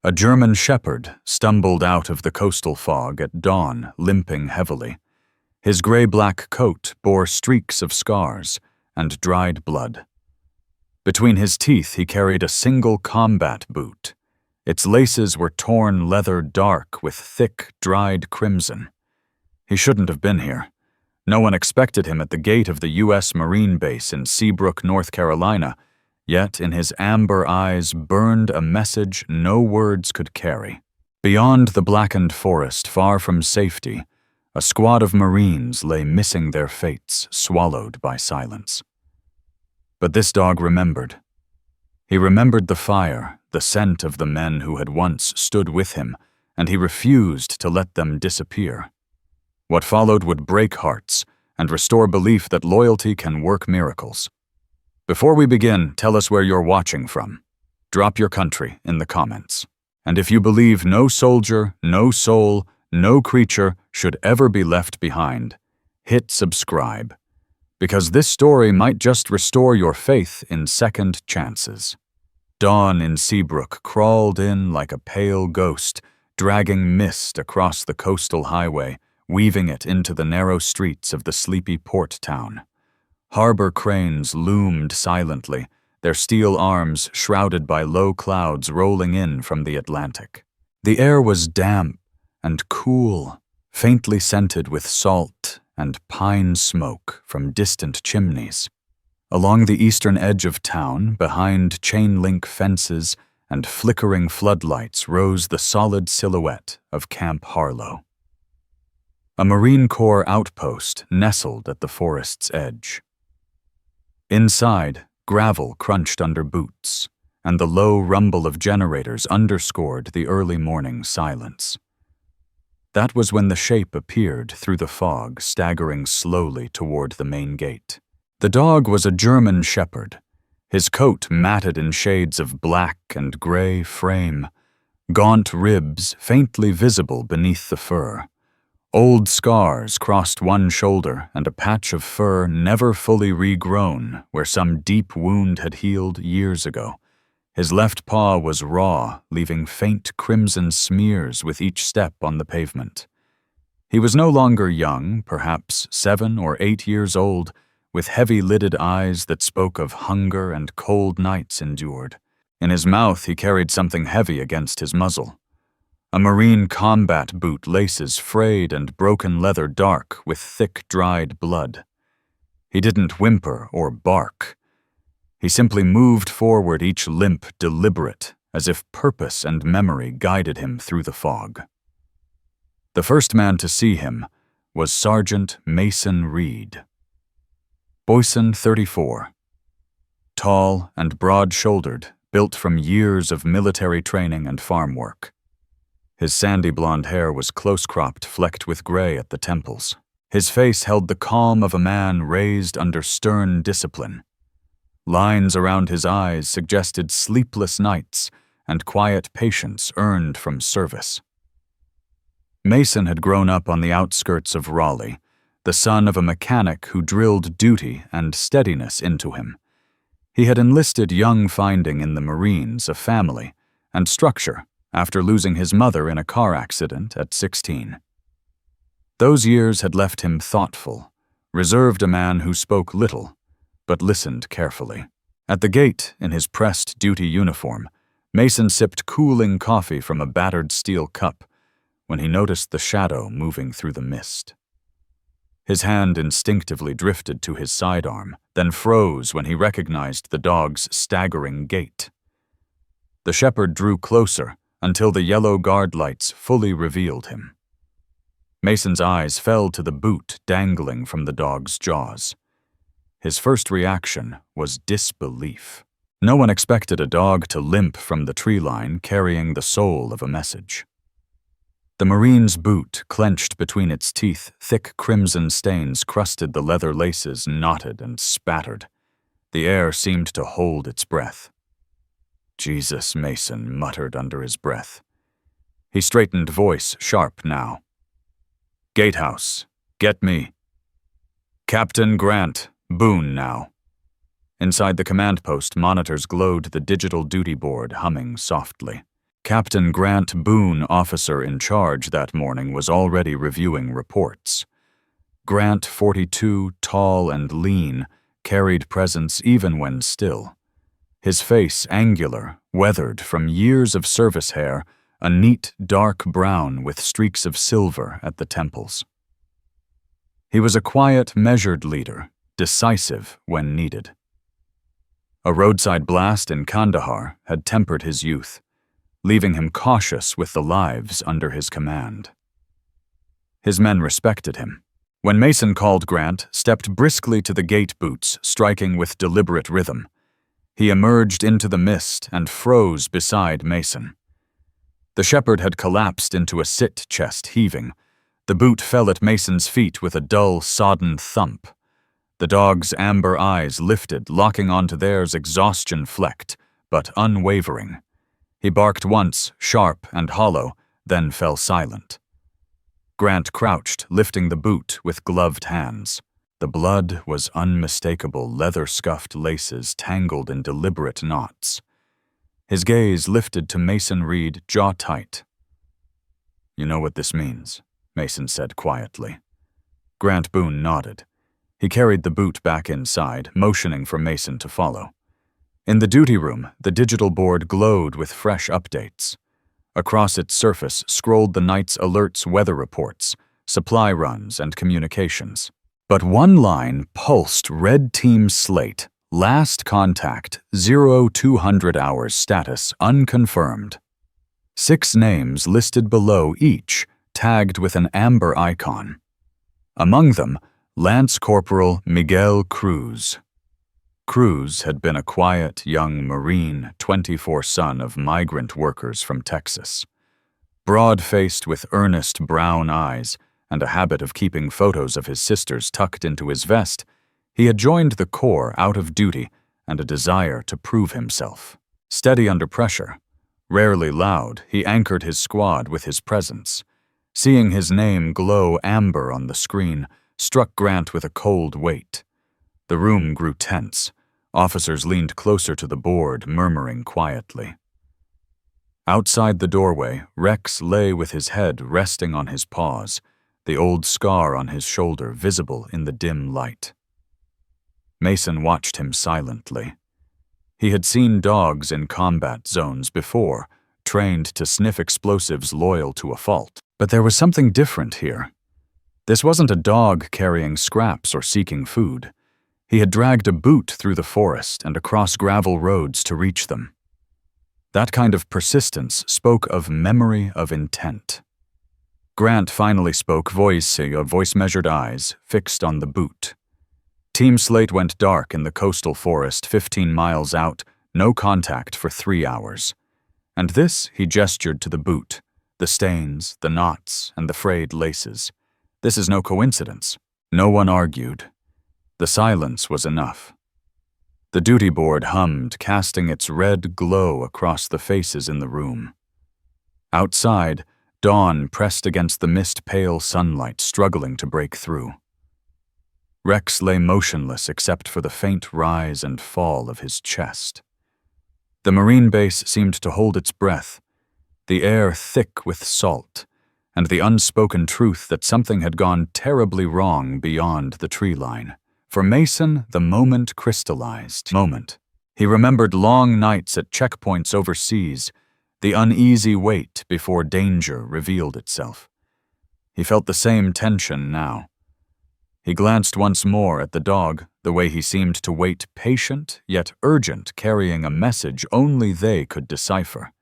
A German shepherd stumbled out of the coastal fog at dawn, limping heavily. His gray-black coat bore streaks of scars and dried blood. Between his teeth he carried a single combat boot. Its laces were torn leather dark with thick, dried crimson. He shouldn't have been here. No one expected him at the gate of the U.S. Marine Base in Seabrook, North Carolina, yet in his amber eyes burned a message no words could carry. Beyond the blackened forest, far from safety, a squad of Marines lay missing their fates, swallowed by silence. But this dog remembered. He remembered the fire, the scent of the men who had once stood with him, and he refused to let them disappear. What followed would break hearts and restore belief that loyalty can work miracles. Before we begin, tell us where you're watching from. Drop your country in the comments. And if you believe no soldier, no soul, no creature should ever be left behind, hit subscribe. Because this story might just restore your faith in second chances. Dawn in Seabrook crawled in like a pale ghost, dragging mist across the coastal highway, weaving it into the narrow streets of the sleepy port town. Harbor cranes loomed silently, their steel arms shrouded by low clouds rolling in from the Atlantic. The air was damp and cool, faintly scented with salt and pine smoke from distant chimneys. Along the eastern edge of town, behind chain-link fences and flickering floodlights, rose the solid silhouette of Camp Harlow. A Marine Corps outpost nestled at the forest's edge. Inside, gravel crunched under boots, and the low rumble of generators underscored the early morning silence. That was when the shape appeared through the fog, staggering slowly toward the main gate. The dog was a German shepherd, his coat matted in shades of black and gray frame, gaunt ribs faintly visible beneath the fur. Old scars crossed one shoulder and a patch of fur never fully regrown where some deep wound had healed years ago. His left paw was raw, leaving faint crimson smears with each step on the pavement. He was no longer young, perhaps 7 or 8 years old, with heavy-lidded eyes that spoke of hunger and cold nights endured. In his mouth he carried something heavy against his muzzle. A Marine combat boot, laces frayed and broken leather dark with thick, dried blood. He didn't whimper or bark. He simply moved forward, each limp deliberate, as if purpose and memory guided him through the fog. The first man to see him was Sergeant Mason Reed. Boyson, 34. Tall and broad-shouldered, built from years of military training and farm work. His sandy blonde hair was close-cropped, flecked with gray at the temples. His face held the calm of a man raised under stern discipline. Lines around his eyes suggested sleepless nights and quiet patience earned from service. Mason had grown up on the outskirts of Raleigh, the son of a mechanic who drilled duty and steadiness into him. He had enlisted young, finding in the Marines a family and structure after losing his mother in a car accident at 16. Those years had left him thoughtful, reserved, a man who spoke little, but listened carefully. At the gate, in his pressed duty uniform, Mason sipped cooling coffee from a battered steel cup when he noticed the shadow moving through the mist. His hand instinctively drifted to his sidearm, then froze when he recognized the dog's staggering gait. The shepherd drew closer until the yellow guard lights fully revealed him. Mason's eyes fell to the boot dangling from the dog's jaws. His first reaction was disbelief. No one expected a dog to limp from the tree line carrying the soul of a message. The Marine's boot clenched between its teeth, thick crimson stains crusted the leather laces, knotted and spattered. The air seemed to hold its breath. Jesus, Mason muttered under his breath. He straightened, voice sharp now. Gatehouse, get me. Captain Grant, Boone now. Inside the command post, monitors glowed the digital duty board, humming softly. Captain Grant Boone, officer in charge that morning, was already reviewing reports. Grant, 42, tall and lean, carried presence even when still. His face angular, weathered from years of service hair, a neat dark brown with streaks of silver at the temples. He was a quiet, measured leader, decisive when needed. A roadside blast in Kandahar had tempered his youth, leaving him cautious with the lives under his command. His men respected him. When Mason called, Grant stepped briskly to the gate boots, striking with deliberate rhythm. He emerged into the mist and froze beside Mason. The shepherd had collapsed into a sit chest, heaving. The boot fell at Mason's feet with a dull, sodden thump. The dog's amber eyes lifted, locking onto theirs, exhaustion flecked, but unwavering. He barked once, sharp and hollow, then fell silent. Grant crouched, lifting the boot with gloved hands. The blood was unmistakable, leather-scuffed laces tangled in deliberate knots. His gaze lifted to Mason Reed, jaw tight. "You know what this means," Mason said quietly. Grant Boone nodded. He carried the boot back inside, motioning for Mason to follow. In the duty room, the digital board glowed with fresh updates. Across its surface scrolled the night's alerts, weather reports, supply runs, and communications. But one line pulsed red Team Slate, last contact, 0200 hours status unconfirmed. 6 names listed below, each tagged with an amber icon. Among them, Lance Corporal Miguel Cruz. Cruz had been a quiet young Marine, 24 son of migrant workers from Texas. Broad-faced with earnest brown eyes and a habit of keeping photos of his sisters tucked into his vest, he had joined the Corps out of duty and a desire to prove himself. Steady under pressure, rarely loud, he anchored his squad with his presence. Seeing his name glow amber on the screen struck Grant with a cold weight. The room grew tense. Officers leaned closer to the board, murmuring quietly. Outside the doorway, Rex lay with his head resting on his paws, the old scar on his shoulder visible in the dim light. Mason watched him silently. He had seen dogs in combat zones before, trained to sniff explosives loyal to a fault. But there was something different here. This wasn't a dog carrying scraps or seeking food. He had dragged a boot through the forest and across gravel roads to reach them. That kind of persistence spoke of memory of intent. Grant finally spoke, voice-measured eyes fixed on the boot. Team Slate went dark in the coastal forest 15 miles out, no contact for 3 hours. And this, he gestured to the boot, the stains, the knots, and the frayed laces. This is no coincidence. No one argued. The silence was enough. The duty board hummed, casting its red glow across the faces in the room. Outside, dawn pressed against the mist-pale sunlight, struggling to break through. Rex lay motionless except for the faint rise and fall of his chest. The Marine base seemed to hold its breath, the air thick with salt, and the unspoken truth that something had gone terribly wrong beyond the tree line. For Mason, the moment crystallized. He remembered long nights at checkpoints overseas, the uneasy wait before danger revealed itself. He felt the same tension now. He glanced once more at the dog, the way he seemed to wait, patient yet urgent, carrying a message only they could decipher.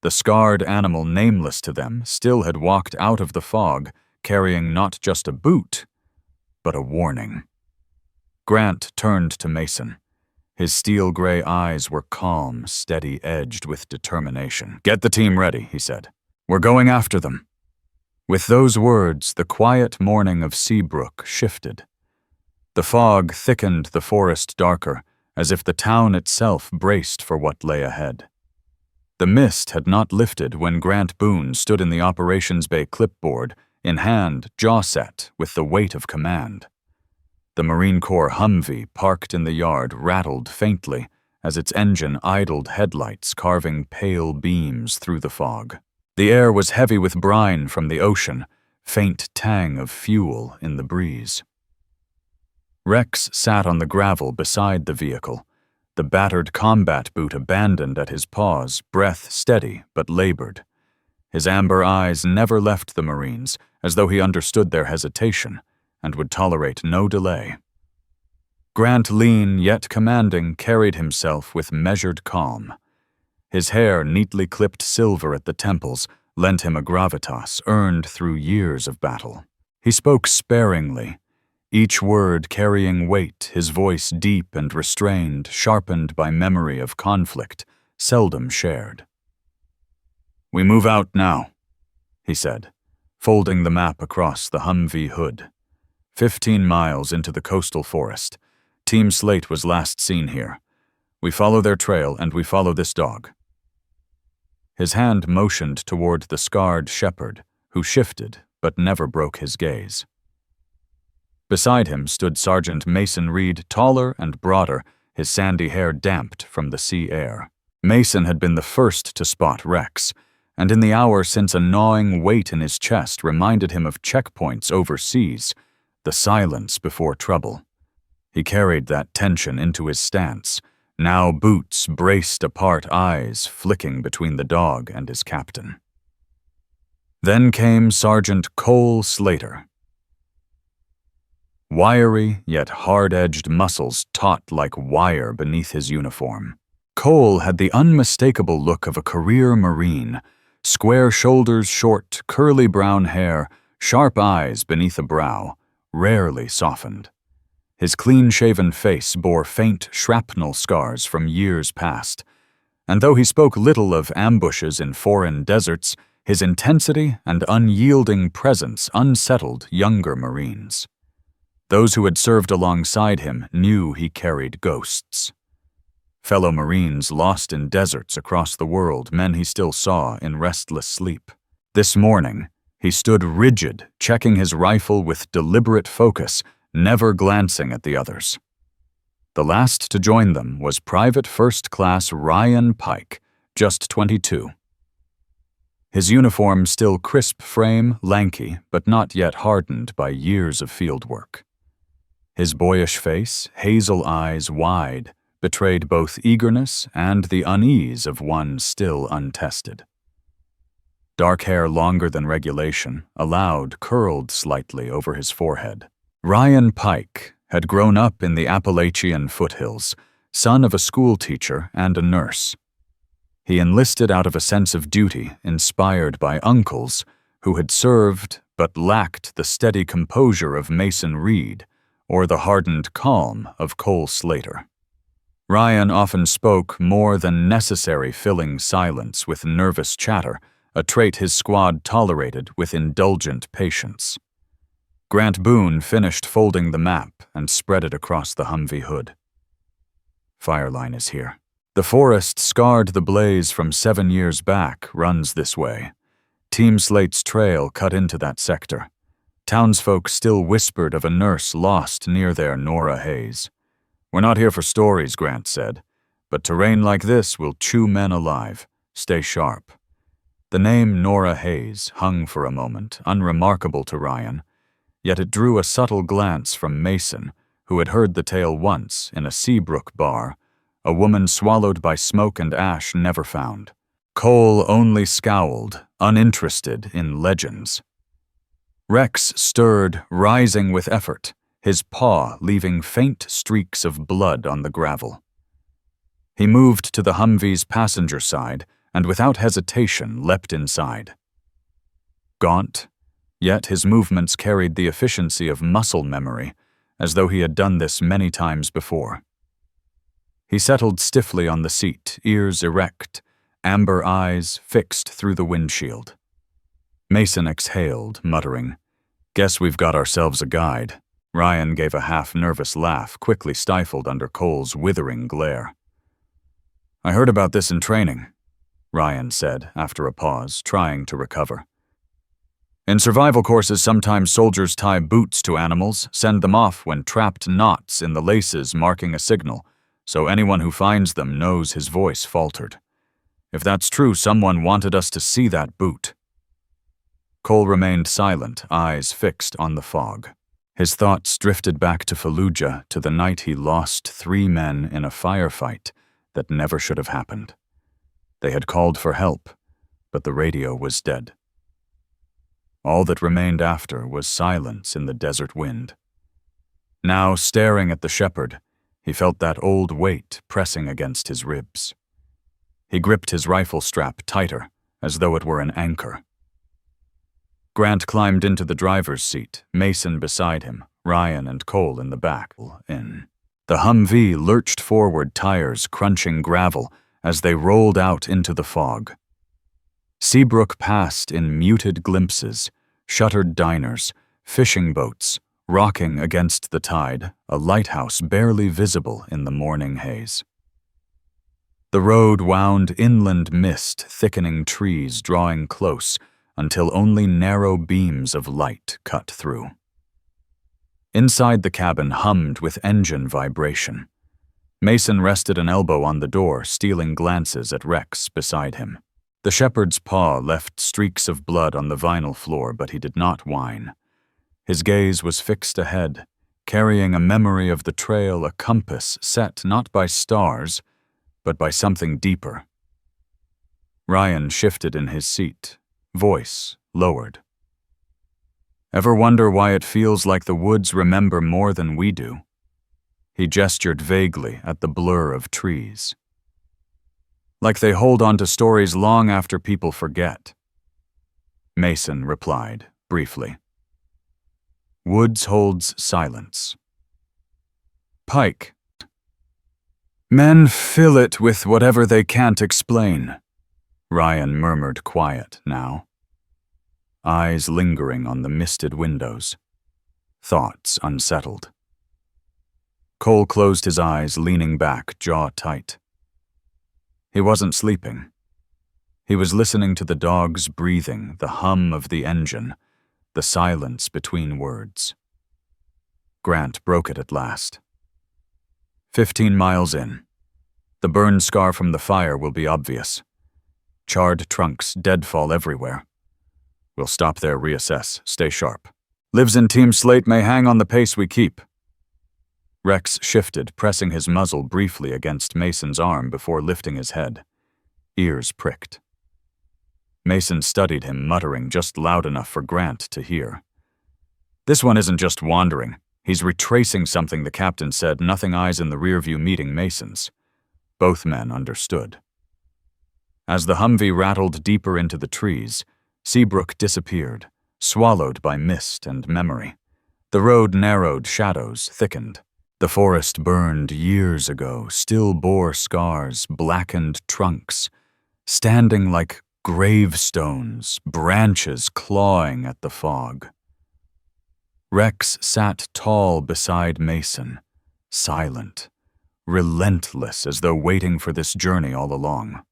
The scarred animal, nameless to them, still had walked out of the fog, carrying not just a boot, but a warning. Grant turned to Mason. His steel-gray eyes were calm, steady-edged with determination. "Get the team ready," he said. "We're going after them." With those words, the quiet morning of Seabrook shifted. The fog thickened the forest darker, as if the town itself braced for what lay ahead. The mist had not lifted when Grant Boone stood in the operations bay clipboard, in hand, jaw set, with the weight of command. The Marine Corps Humvee parked in the yard rattled faintly as its engine idled headlights carving pale beams through the fog. The air was heavy with brine from the ocean, faint tang of fuel in the breeze. Rex sat on the gravel beside the vehicle, the battered combat boot abandoned at his paws, breath steady but labored. His amber eyes never left the Marines, as though he understood their hesitation and would tolerate no delay. Grant, lean yet commanding, carried himself with measured calm. His hair, neatly clipped silver at the temples, lent him a gravitas earned through years of battle. He spoke sparingly, each word carrying weight, his voice deep and restrained, sharpened by memory of conflict, seldom shared. "We move out now," he said, folding the map across the Humvee hood. 15 miles into the coastal forest. Team Slate was last seen here. We follow their trail and we follow this dog. His hand motioned toward the scarred shepherd, who shifted but never broke his gaze. Beside him stood Sergeant Mason Reed, taller and broader, his sandy hair damped from the sea air. Mason had been the first to spot Rex, and in the hour since a gnawing weight in his chest reminded him of checkpoints overseas, the silence before trouble. He carried that tension into his stance, now boots braced apart, eyes flicking between the dog and his captain. Then came Sergeant Cole Slater. Wiry yet hard-edged muscles taut like wire beneath his uniform. Cole had the unmistakable look of a career Marine, square shoulders, short, curly brown hair, sharp eyes beneath a brow, rarely softened. His clean-shaven face bore faint shrapnel scars from years past, and though he spoke little of ambushes in foreign deserts, his intensity and unyielding presence unsettled younger Marines. Those who had served alongside him knew he carried ghosts. Fellow Marines lost in deserts across the world, men he still saw in restless sleep. This morning, he stood rigid, checking his rifle with deliberate focus, never glancing at the others. The last to join them was Private First Class Ryan Pike, just 22. His uniform still crisp frame, lanky, but not yet hardened by years of field work. His boyish face, hazel eyes wide, betrayed both eagerness and the unease of one still untested. Dark hair longer than regulation, allowed, curled slightly over his forehead. Ryan Pike had grown up in the Appalachian foothills, son of a schoolteacher and a nurse. He enlisted out of a sense of duty inspired by uncles who had served but lacked the steady composure of Mason Reed or the hardened calm of Cole Slater. Ryan often spoke more than necessary, filling silence with nervous chatter, a trait his squad tolerated with indulgent patience. Grant Boone finished folding the map and spread it across the Humvee hood. Fireline is here. The forest scarred the blaze from 7 years back runs this way. Team Slate's trail cut into that sector. Townsfolk still whispered of a nurse lost near there, Nora Hayes. "We're not here for stories," Grant said, "but terrain like this will chew men alive. Stay sharp." The name Nora Hayes hung for a moment, unremarkable to Ryan, yet it drew a subtle glance from Mason, who had heard the tale once in a Seabrook bar, a woman swallowed by smoke and ash never found. Cole only scowled, uninterested in legends. Rex stirred, rising with effort, his paw leaving faint streaks of blood on the gravel. He moved to the Humvee's passenger side and without hesitation leapt inside. Gaunt, yet his movements carried the efficiency of muscle memory, as though he had done this many times before. He settled stiffly on the seat, ears erect, amber eyes fixed through the windshield. Mason exhaled, muttering, "Guess we've got ourselves a guide." Ryan gave a half-nervous laugh, quickly stifled under Cole's withering glare. "I heard about this in training," Ryan said after a pause, trying to recover. "In survival courses, sometimes soldiers tie boots to animals, send them off when trapped knots in the laces marking a signal, so anyone who finds them knows his voice faltered. If that's true, someone wanted us to see that boot. Cole remained silent, eyes fixed on the fog. His thoughts drifted back to Fallujah, to the night he lost 3 men in a firefight that never should have happened. They had called for help, but the radio was dead. All that remained after was silence in the desert wind. Now, staring at the shepherd, he felt that old weight pressing against his ribs. He gripped his rifle strap tighter, as though it were an anchor. Grant climbed into the driver's seat, Mason beside him, Ryan and Cole in the back. The Humvee lurched forward, tires crunching gravel as they rolled out into the fog. Seabrook passed in muted glimpses, shuttered diners, fishing boats, rocking against the tide, a lighthouse barely visible in the morning haze. The road wound inland, mist thickening, trees drawing close until only narrow beams of light cut through. Inside the cabin hummed with engine vibration. Mason rested an elbow on the door, stealing glances at Rex beside him. The shepherd's paw left streaks of blood on the vinyl floor, but he did not whine. His gaze was fixed ahead, carrying a memory of the trail, a compass set not by stars, but by something deeper. Ryan shifted in his seat, voice lowered. Ever wonder why it feels like the woods remember more than we do? He gestured vaguely at the blur of trees. Like they hold on to stories long after people forget. Mason replied, briefly. Woods holds silence. Pike. Men fill it with whatever they can't explain, Ryan murmured, quiet now. Eyes lingering on the misted windows. Thoughts unsettled. Cole closed his eyes, leaning back, jaw tight. He wasn't sleeping. He was listening to the dog's breathing, the hum of the engine, the silence between words. Grant broke it at last. 15 miles in. The burn scar from the fire will be obvious. Charred trunks, deadfall everywhere. We'll stop there, reassess, stay sharp. Lives in Team Slate may hang on the pace we keep. Rex shifted, pressing his muzzle briefly against Mason's arm before lifting his head. Ears pricked. Mason studied him, muttering just loud enough for Grant to hear. This one isn't just wandering. He's retracing something the captain said, nothing eyes in the rearview meeting Mason's. Both men understood. As the Humvee rattled deeper into the trees, Seabrook disappeared, swallowed by mist and memory. The road narrowed, shadows thickened. The forest burned years ago, still bore scars, blackened trunks, standing like gravestones, branches clawing at the fog. Rex sat tall beside Mason, silent, relentless, as though waiting for this journey all along.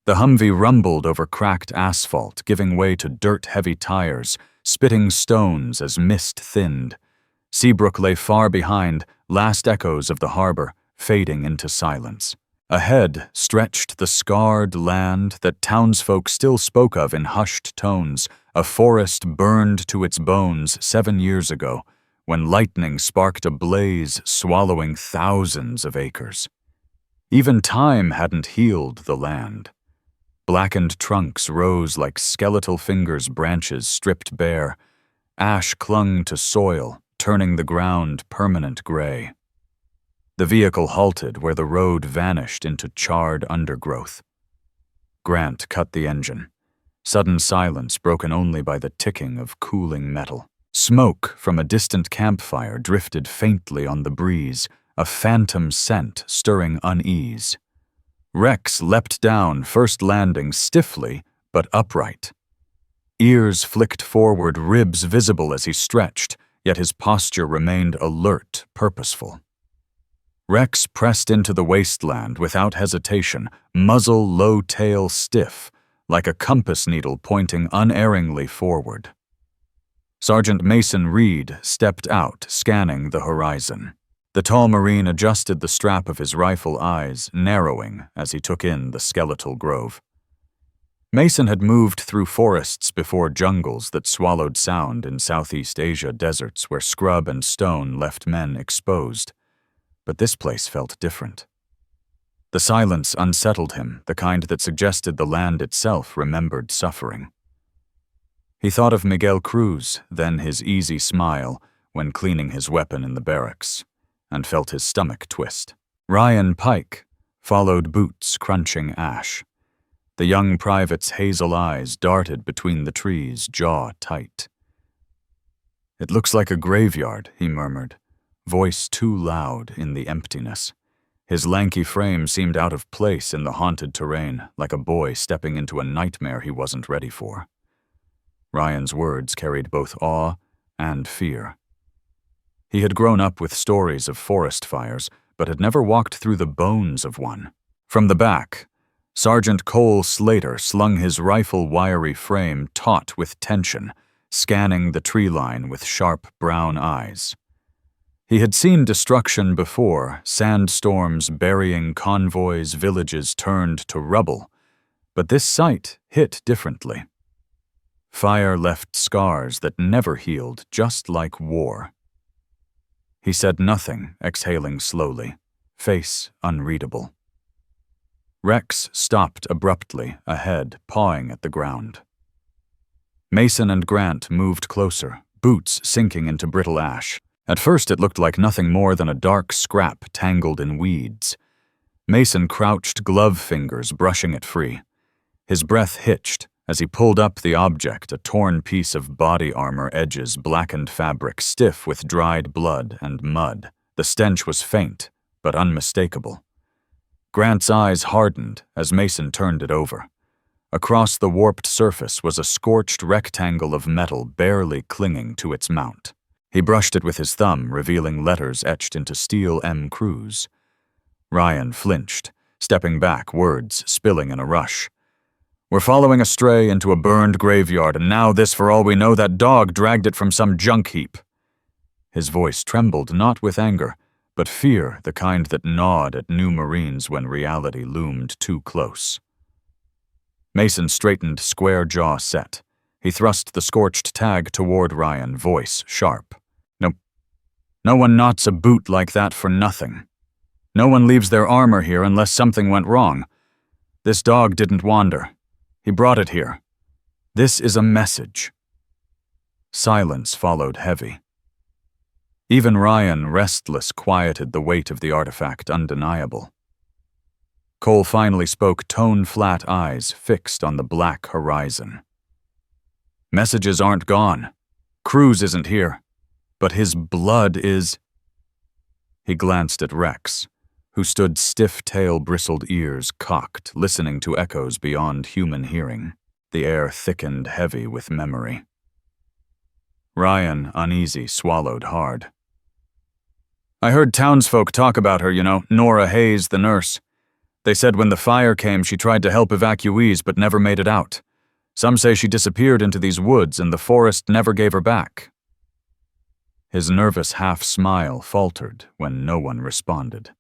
The Humvee rumbled over cracked asphalt, giving way to dirt-heavy tires, spitting stones as mist thinned. Seabrook lay far behind, last echoes of the harbor fading into silence. Ahead stretched the scarred land that townsfolk still spoke of in hushed tones, a forest burned to its bones 7 years ago, when lightning sparked a blaze swallowing thousands of acres. Even time hadn't healed the land. Blackened trunks rose like skeletal fingers, branches stripped bare. Ash clung to soil, turning the ground permanent gray. The vehicle halted where the road vanished into charred undergrowth. Grant cut the engine. Sudden silence broken only by the ticking of cooling metal. Smoke from a distant campfire drifted faintly on the breeze, a phantom scent stirring unease. Rex leapt down, first landing stiffly but upright. Ears flicked forward, ribs visible as he stretched, yet his posture remained alert, purposeful. Rex pressed into the wasteland without hesitation, muzzle low, tail stiff, like a compass needle pointing unerringly forward. Sergeant Mason Reed stepped out, scanning the horizon. The tall Marine adjusted the strap of his rifle, eyes narrowing as he took in the skeletal grove. Mason had moved through forests before, jungles that swallowed sound in Southeast Asia deserts where scrub and stone left men exposed. But this place felt different. The silence unsettled him, the kind that suggested the land itself remembered suffering. He thought of Miguel Cruz, then his easy smile when cleaning his weapon in the barracks, and felt his stomach twist. Ryan Pike followed boots crunching ash. The young private's hazel eyes darted between the trees, jaw tight. "It looks like a graveyard," he murmured, voice too loud in the emptiness. His lanky frame seemed out of place in the haunted terrain, like a boy stepping into a nightmare he wasn't ready for. Ryan's words carried both awe and fear. He had grown up with stories of forest fires, but had never walked through the bones of one. From the back, Sergeant Cole Slater slung his rifle-wiry frame taut with tension, scanning the tree line with sharp brown eyes. He had seen destruction before, sandstorms burying convoys, villages turned to rubble, but this sight hit differently. Fire left scars that never healed, just like war. He said nothing, exhaling slowly, face unreadable. Rex stopped abruptly, ahead, pawing at the ground. Mason and Grant moved closer, boots sinking into brittle ash. At first it looked like nothing more than a dark scrap tangled in weeds. Mason crouched, glove fingers brushing it free. His breath hitched as he pulled up the object, a torn piece of body armor, edges blackened fabric, stiff with dried blood and mud. The stench was faint, but unmistakable. Grant's eyes hardened as Mason turned it over. Across the warped surface was a scorched rectangle of metal barely clinging to its mount. He brushed it with his thumb, revealing letters etched into steel M. Cruz. Ryan flinched, stepping back, words spilling in a rush. "We're following a stray into a burned graveyard, and now this, for all we know, that dog dragged it from some junk heap." His voice trembled, not with anger, but fear, the kind that gnawed at new Marines when reality loomed too close. Mason straightened, square jaw set. He thrust the scorched tag toward Ryan, voice sharp. No one knots a boot like that for nothing. No one leaves their armor here unless something went wrong. This dog didn't wander. He brought it here. This is a message." Silence followed heavy. Even Ryan, restless, quieted the weight of the artifact, undeniable. Cole finally spoke, tone-flat eyes fixed on the black horizon. "Messages aren't gone. Cruz isn't here. But his blood is—" He glanced at Rex, who stood stiff tail-bristled ears cocked, listening to echoes beyond human hearing. The air thickened heavy with memory. Ryan, uneasy, swallowed hard. "I heard townsfolk talk about her, Nora Hayes, the nurse. They said when the fire came she tried to help evacuees but never made it out. Some say she disappeared into these woods and the forest never gave her back." His nervous half-smile faltered when no one responded.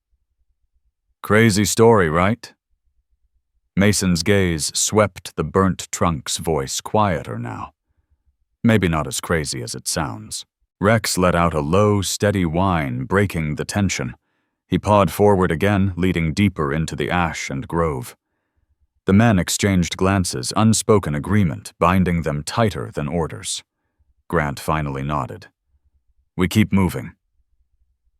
"Crazy story, right?" Mason's gaze swept the burnt trunk's, voice quieter now. "Maybe not as crazy as it sounds." Rex let out a low, steady whine, breaking the tension. He pawed forward again, leading deeper into the ash and grove. The men exchanged glances, unspoken agreement, binding them tighter than orders. Grant finally nodded. "We keep moving."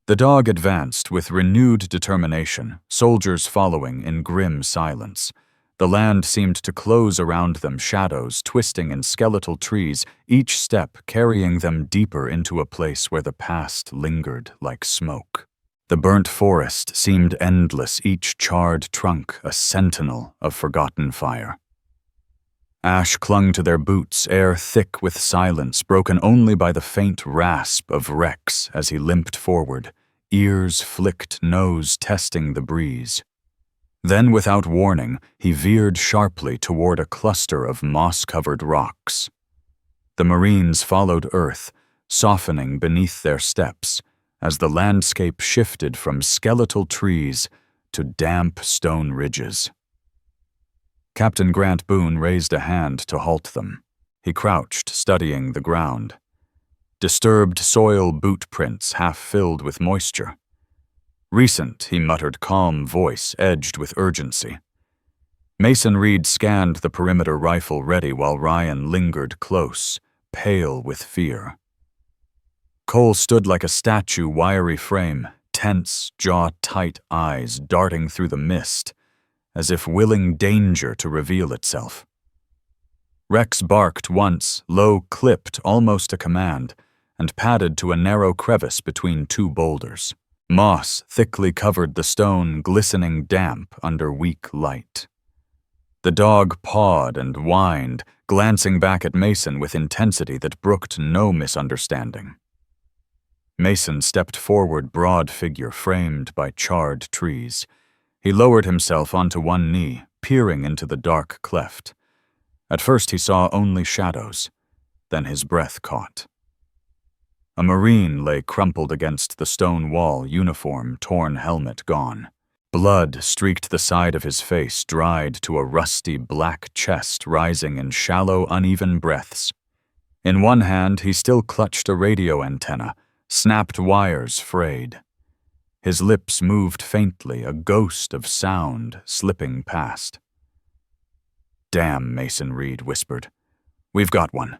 The dog advanced with renewed determination, soldiers following in grim silence. The land seemed to close around them, shadows twisting in skeletal trees, each step carrying them deeper into a place where the past lingered like smoke. The burnt forest seemed endless, each charred trunk a sentinel of forgotten fire. Ash clung to their boots, air thick with silence, broken only by the faint rasp of Rex as he limped forward, ears flicked, nose testing the breeze. Then, without warning, he veered sharply toward a cluster of moss-covered rocks. The Marines followed earth, softening beneath their steps, as the landscape shifted from skeletal trees to damp stone ridges. Captain Grant Boone raised a hand to halt them. He crouched, studying the ground. Disturbed soil boot prints half filled with moisture. Recent, he muttered, calm voice edged with urgency. Mason Reed scanned the perimeter rifle ready while Ryan lingered close, pale with fear. Cole stood like a statue, wiry frame, tense, jaw-tight eyes darting through the mist, as if willing danger to reveal itself. Rex barked once, low-clipped, almost a command, and padded to a narrow crevice between two boulders. Moss thickly covered the stone, glistening damp under weak light. The dog pawed and whined, glancing back at Mason with intensity that brooked no misunderstanding. Mason stepped forward, broad figure framed by charred trees. He lowered himself onto one knee, peering into the dark cleft. At first he saw only shadows, then his breath caught. A Marine lay crumpled against the stone wall, uniform, torn helmet gone. Blood streaked the side of his face, dried to a rusty black chest rising in shallow, uneven breaths. In one hand, he still clutched a radio antenna, snapped wires frayed. His lips moved faintly, a ghost of sound slipping past. "Damn," Mason Reed whispered. "We've got one."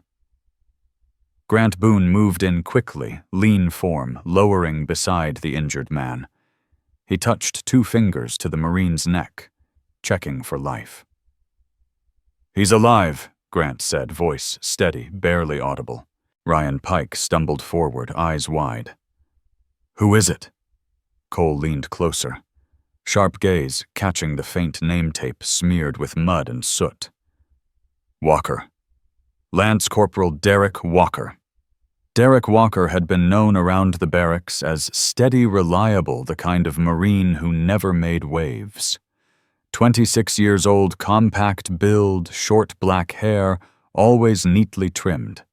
Grant Boone moved in quickly, lean form, lowering beside the injured man. He touched 2 fingers to the Marine's neck, checking for life. "He's alive," Grant said, voice steady, barely audible. Ryan Pike stumbled forward, eyes wide. "Who is it?" Cole leaned closer, sharp gaze catching the faint name tape smeared with mud and soot. "Walker. Lance Corporal Derek Walker." Derek Walker had been known around the barracks as steady, reliable, the kind of Marine who never made waves. 26 years old, compact build, short black hair, always neatly trimmed.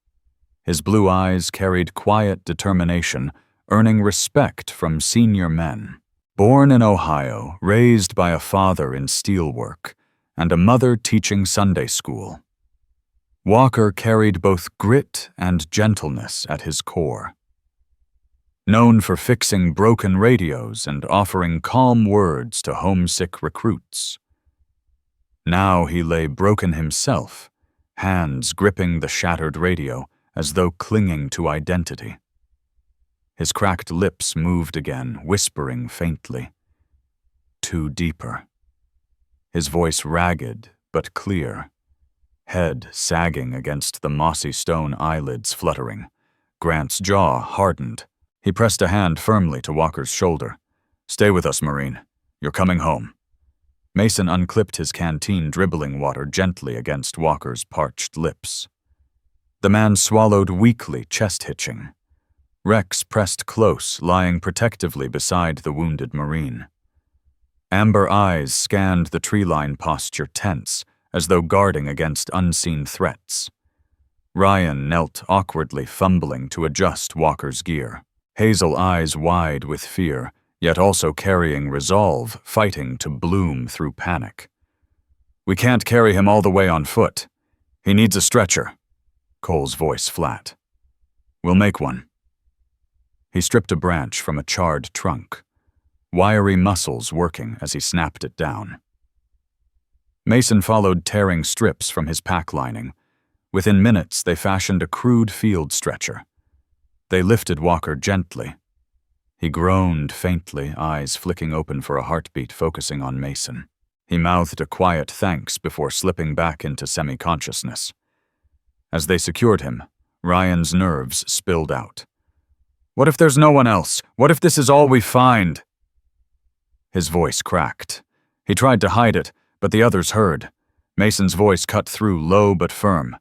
His blue eyes carried quiet determination, earning respect from senior men. Born in Ohio, raised by a father in steelwork, and a mother teaching Sunday school. Walker carried both grit and gentleness at his core. Known for fixing broken radios and offering calm words to homesick recruits. Now he lay broken himself, hands gripping the shattered radio as though clinging to identity. His cracked lips moved again, whispering faintly. "Too deeper." His voice ragged but clear. Head sagging against the mossy stone, eyelids fluttering. Grant's jaw hardened. He pressed a hand firmly to Walker's shoulder. "Stay with us, Marine. You're coming home." Mason unclipped his canteen dribbling water gently against Walker's parched lips. The man swallowed weakly, chest-hitching. Rex pressed close, lying protectively beside the wounded Marine. Amber eyes scanned the tree-line posture, tense, as though guarding against unseen threats. Ryan knelt awkwardly, fumbling to adjust Walker's gear. Hazel eyes wide with fear, yet also carrying resolve, fighting to bloom through panic. "We can't carry him all the way on foot. He needs a stretcher." Cole's voice flat. "We'll make one." He stripped a branch from a charred trunk, wiry muscles working as he snapped it down. Mason followed tearing strips from his pack lining. Within minutes, they fashioned a crude field stretcher. They lifted Walker gently. He groaned faintly, eyes flicking open for a heartbeat focusing on Mason. He mouthed a quiet thanks before slipping back into semi-consciousness. As they secured him, Ryan's nerves spilled out. "What if there's no one else? What if this is all we find?" His voice cracked. He tried to hide it, but the others heard. Mason's voice cut through, low but firm.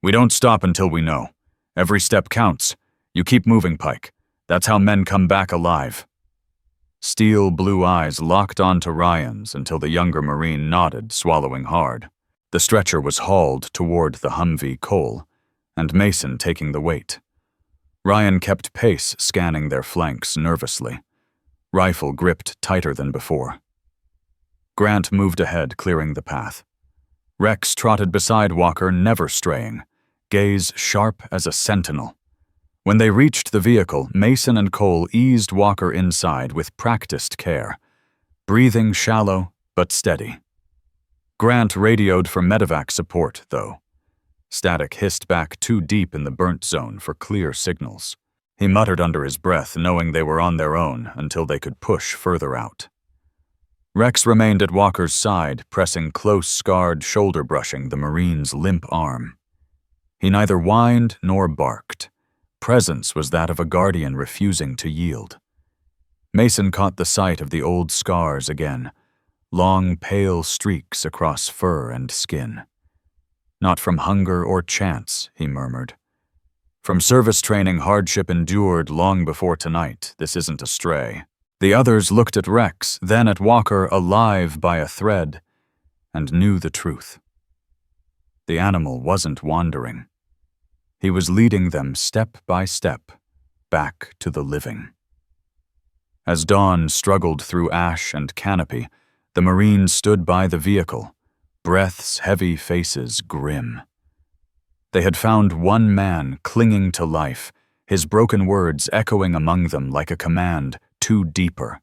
"We don't stop until we know. Every step counts. You keep moving, Pike. That's how men come back alive." Steel blue eyes locked onto Ryan's until the younger Marine nodded, swallowing hard. The stretcher was hauled toward the Humvee Cole, and Mason taking the weight. Ryan kept pace, scanning their flanks nervously, rifle gripped tighter than before. Grant moved ahead, clearing the path. Rex trotted beside Walker, never straying, gaze sharp as a sentinel. When they reached the vehicle, Mason and Cole eased Walker inside with practiced care, breathing shallow but steady. Grant radioed for medevac support, though. Static hissed back too deep in the burnt zone for clear signals. He muttered under his breath, knowing they were on their own until they could push further out. Rex remained at Walker's side, pressing close, scarred shoulder, brushing the Marine's limp arm. He neither whined nor barked. Presence was that of a guardian refusing to yield. Mason caught the sight of the old scars again, long, pale streaks across fur and skin. Not from hunger or chance, he murmured. From service training hardship endured long before tonight, this isn't a stray. The others looked at Rex, then at Walker, alive by a thread, and knew the truth. The animal wasn't wandering. He was leading them step by step, back to the living. As dawn struggled through ash and canopy, the Marines stood by the vehicle, breaths heavy, faces grim. They had found one man clinging to life, his broken words echoing among them like a command, to deeper.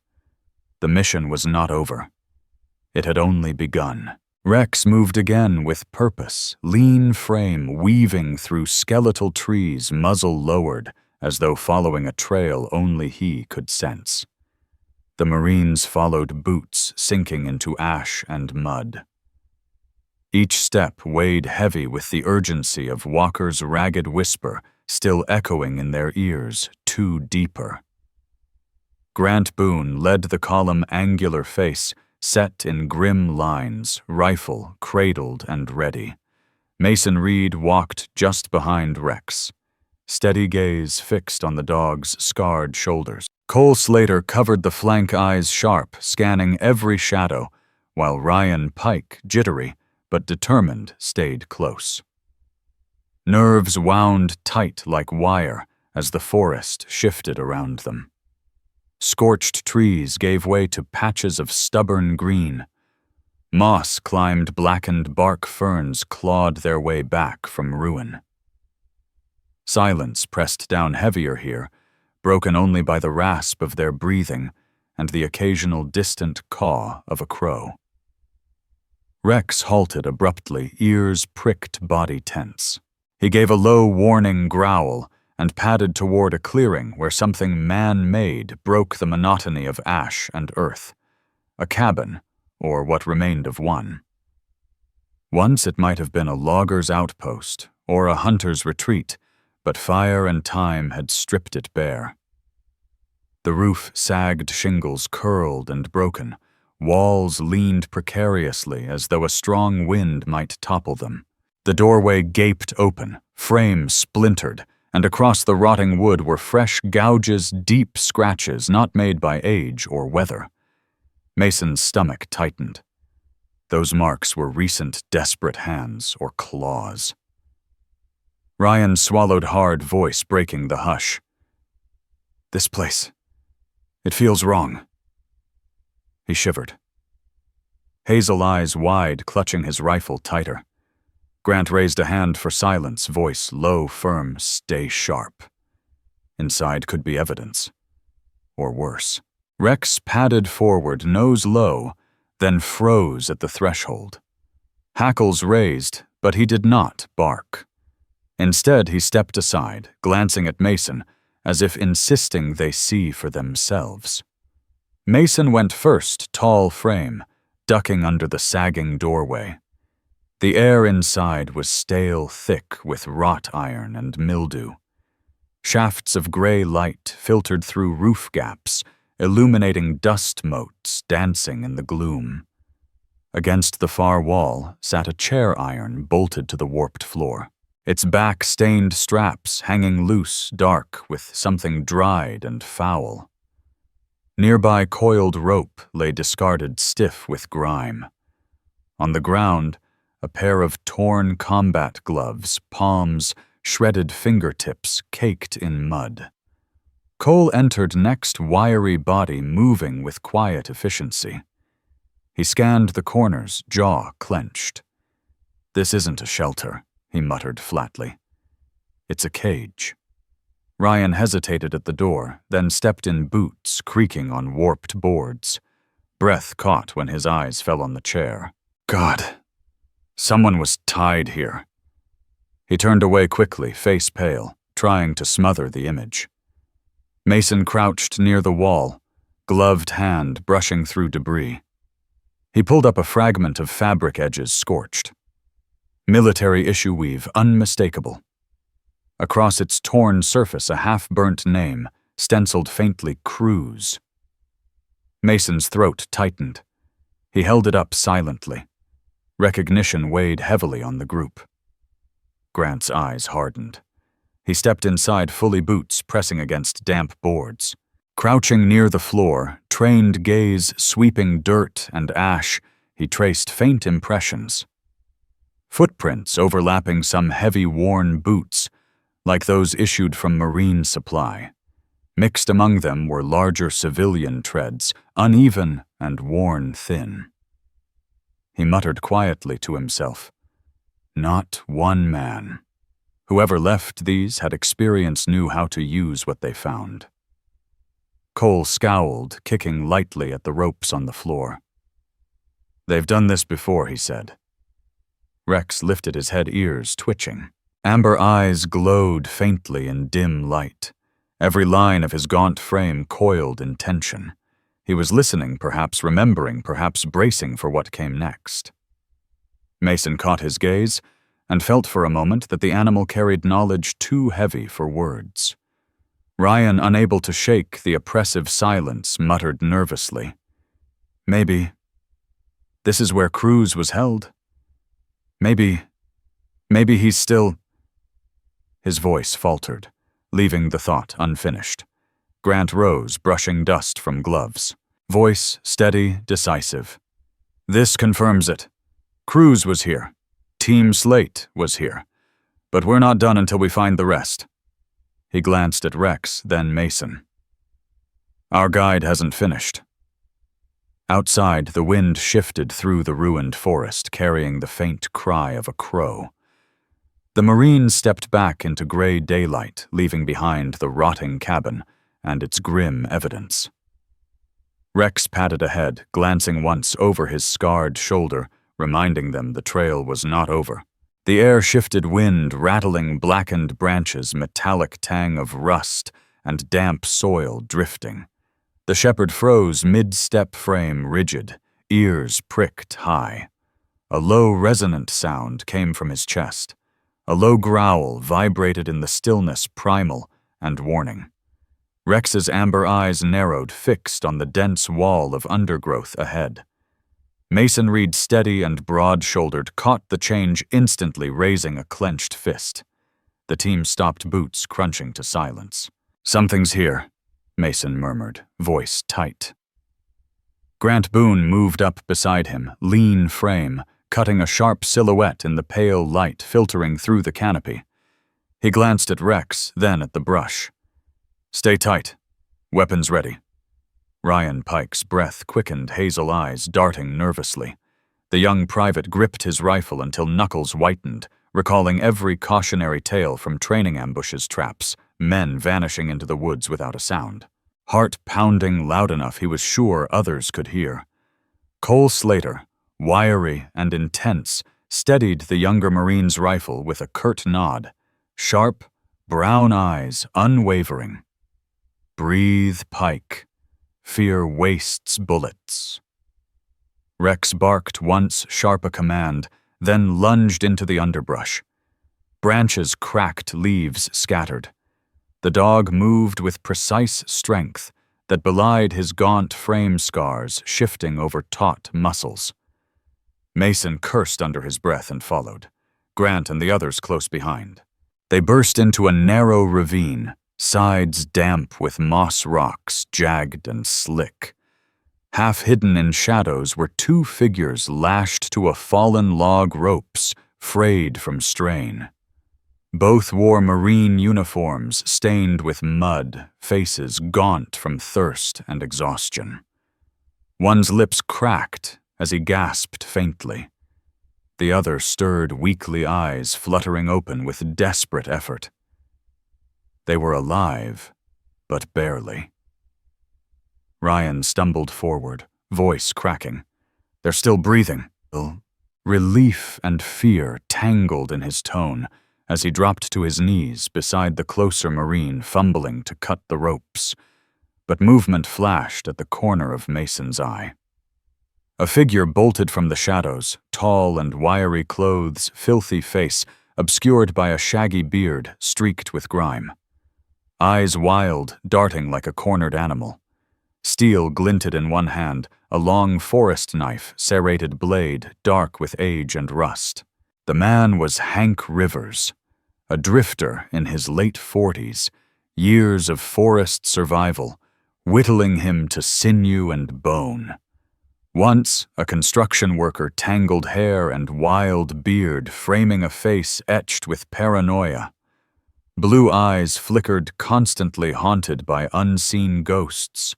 The mission was not over. It had only begun. Rex moved again with purpose, lean frame weaving through skeletal trees, muzzle lowered, as though following a trail only he could sense. The Marines followed, boots sinking into ash and mud. Each step weighed heavy with the urgency of Walker's ragged whisper still echoing in their ears, too deeper. Grant Boone led the column, angular face, set in grim lines, rifle cradled and ready. Mason Reed walked just behind Rex, steady gaze fixed on the dog's scarred shoulders. Cole Slater covered the flank, eyes sharp, scanning every shadow, while Ryan Pike, jittery but determined, stayed close. Nerves wound tight like wire as the forest shifted around them. Scorched trees gave way to patches of stubborn green. Moss climbed blackened bark, ferns clawed their way back from ruin. Silence pressed down heavier here, broken only by the rasp of their breathing and the occasional distant caw of a crow. Rex halted abruptly, ears pricked, body tense. He gave a low, warning growl and padded toward a clearing where something man-made broke the monotony of ash and earth. A cabin, or what remained of one. Once it might have been a logger's outpost or a hunter's retreat, but fire and time had stripped it bare. The roof sagged, shingles curled and broken. Walls leaned precariously as though a strong wind might topple them. The doorway gaped open, frame splintered, and across the rotting wood were fresh gouges, deep scratches not made by age or weather. Mason's stomach tightened. Those marks were recent desperate hands or claws. Ryan swallowed hard, voice breaking the hush. "This place. It feels wrong." He shivered. Hazel eyes wide, clutching his rifle tighter. Grant raised a hand for silence, voice low, firm, "Stay sharp." Inside could be evidence. Or worse. Rex padded forward, nose low, then froze at the threshold. Hackles raised, but he did not bark. Instead, he stepped aside, glancing at Mason, as if insisting they see for themselves. Mason went first, tall frame, ducking under the sagging doorway. The air inside was stale, thick with wrought iron and mildew. Shafts of gray light filtered through roof gaps, illuminating dust motes dancing in the gloom. Against the far wall sat a chair iron bolted to the warped floor, its back stained straps hanging loose, dark with something dried and foul. Nearby coiled rope lay discarded, stiff with grime. On the ground, a pair of torn combat gloves, palms shredded fingertips caked in mud. Cole entered next wiry body moving with quiet efficiency. He scanned the corners, jaw clenched. "This isn't a shelter," he muttered flatly. "It's a cage." Ryan hesitated at the door, then stepped in boots creaking on warped boards. Breath caught when his eyes fell on the chair. God, someone was tied here. He turned away quickly, face pale, trying to smother the image. Mason crouched near the wall, gloved hand brushing through debris. He pulled up a fragment of fabric edges scorched. Military issue weave, unmistakable. Across its torn surface, a half-burnt name, stenciled faintly Cruise. Mason's throat tightened. He held it up silently. Recognition weighed heavily on the group. Grant's eyes hardened. He stepped inside fully boots pressing against damp boards. Crouching near the floor, trained gaze sweeping dirt and ash, he traced faint impressions. Footprints overlapping some heavy worn boots, like those issued from Marine Supply. Mixed among them were larger civilian treads, uneven and worn thin. He muttered quietly to himself, "Not one man." Whoever left these had experience, knew how to use what they found. Cole scowled, kicking lightly at the ropes on the floor. "They've done this before," he said. Rex lifted his head, ears twitching. Amber eyes glowed faintly in dim light. Every line of his gaunt frame coiled in tension. He was listening, perhaps remembering, perhaps bracing for what came next. Mason caught his gaze and felt for a moment that the animal carried knowledge too heavy for words. Ryan, unable to shake the oppressive silence, muttered nervously, "Maybe this is where Cruz was held. Maybe he's still—" His voice faltered, leaving the thought unfinished. Grant rose, brushing dust from gloves. Voice steady, decisive. "This confirms it. Cruz was here. Team Slate was here. But we're not done until we find the rest." He glanced at Rex, then Mason. "Our guide hasn't finished." Outside, the wind shifted through the ruined forest, carrying the faint cry of a crow. The Marine stepped back into gray daylight, leaving behind the rotting cabin and its grim evidence. Rex padded ahead, glancing once over his scarred shoulder, reminding them the trail was not over. The air shifted wind, rattling blackened branches, metallic tang of rust, and damp soil drifting. The shepherd froze, mid-step frame rigid, ears pricked high. A low, resonant sound came from his chest. A low growl vibrated in the stillness, primal and warning. Rex's amber eyes narrowed, fixed on the dense wall of undergrowth ahead. Mason Reed, steady and broad-shouldered, caught the change instantly, raising a clenched fist. The team stopped, boots crunching to silence. "Something's here," Mason murmured, voice tight. Grant Boone moved up beside him, lean frame, cutting a sharp silhouette in the pale light filtering through the canopy. He glanced at Rex, then at the brush. "Stay tight. Weapons ready." Ryan Pike's breath quickened, hazel eyes darting nervously. The young private gripped his rifle until knuckles whitened, recalling every cautionary tale from training ambushes, traps, men vanishing into the woods without a sound. Heart pounding loud enough he was sure others could hear. Cole Slater, wiry and intense, steadied the younger Marine's rifle with a curt nod. Sharp, brown eyes, unwavering. "Breathe, Pike. Fear wastes bullets." Rex barked once, sharp a command, then lunged into the underbrush. Branches cracked, leaves scattered. The dog moved with precise strength that belied his gaunt frame scars shifting over taut muscles. Mason cursed under his breath and followed, Grant and the others close behind. They burst into a narrow ravine, sides damp with moss rocks, jagged and slick. Half hidden in shadows were two figures lashed to a fallen log ropes, frayed from strain. Both wore Marine uniforms stained with mud, faces gaunt from thirst and exhaustion. One's lips cracked as he gasped faintly. The other stirred weakly eyes fluttering open with desperate effort. They were alive, but barely. Ryan stumbled forward, voice cracking. "They're still breathing." Relief and fear tangled in his tone as he dropped to his knees beside the closer Marine, fumbling to cut the ropes. But movement flashed at the corner of Mason's eye. A figure bolted from the shadows, tall and wiry clothes, filthy face, obscured by a shaggy beard streaked with grime. Eyes wild, darting like a cornered animal. Steel glinted in one hand, a long forest knife, serrated blade, dark with age and rust. The man was Hank Rivers, a drifter in his late 40s, years of forest survival, whittling him to sinew and bone. Once, a construction worker, tangled hair and wild beard framing a face etched with paranoia. Blue eyes flickered, constantly haunted by unseen ghosts.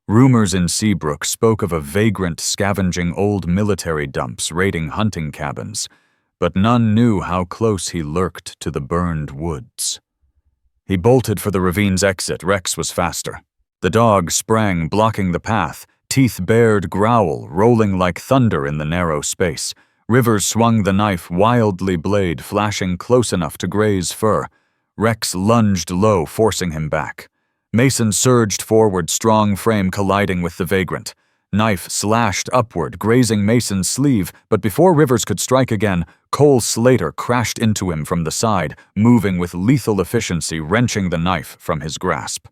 Rumors in Seabrook spoke of a vagrant scavenging old military dumps, raiding hunting cabins, but none knew how close he lurked to the burned woods. He bolted for the ravine's exit. Rex was faster. The dog sprang, blocking the path, teeth bared growl, rolling like thunder in the narrow space. Rivers swung the knife, wildly blade flashing close enough to graze fur. Rex lunged low, forcing him back. Mason surged forward, strong frame colliding with the vagrant. Knife slashed upward, grazing Mason's sleeve, but before Rivers could strike again, Cole Slater crashed into him from the side, moving with lethal efficiency, wrenching the knife from his grasp.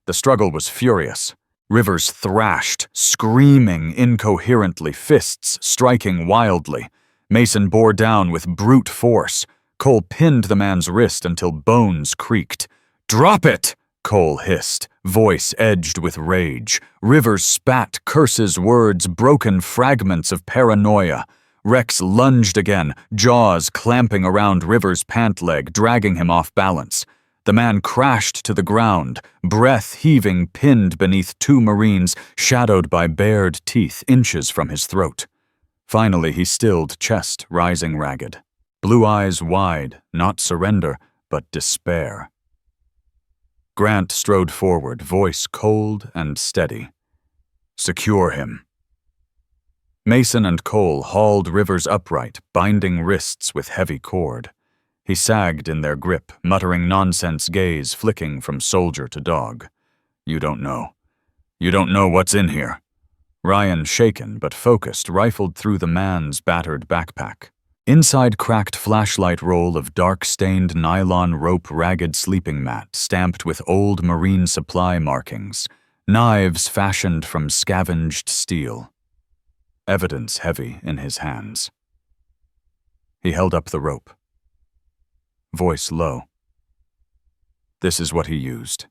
The struggle was furious. Rivers thrashed, screaming incoherently, fists striking wildly. Mason bore down with brute force. Cole pinned the man's wrist until bones creaked. "Drop it!" Cole hissed, voice edged with rage. Rivers spat curses, words, broken fragments of paranoia. Rex lunged again, jaws clamping around Rivers' pant leg, dragging him off balance. The man crashed to the ground, breath heaving, pinned beneath two Marines, shadowed by bared teeth inches from his throat. Finally, he stilled, chest rising ragged. Blue eyes wide, not surrender, but despair. Grant strode forward, voice cold and steady. "Secure him." Mason and Cole hauled Rivers upright, binding wrists with heavy cord. He sagged in their grip, muttering nonsense, gaze flicking from soldier to dog. "You don't know. You don't know what's in here." Ryan, shaken but focused, rifled through the man's battered backpack. Inside cracked flashlight roll of dark-stained nylon rope ragged sleeping mat stamped with old Marine supply markings, knives fashioned from scavenged steel. Evidence heavy in his hands. He held up the rope. Voice low. This is what he used.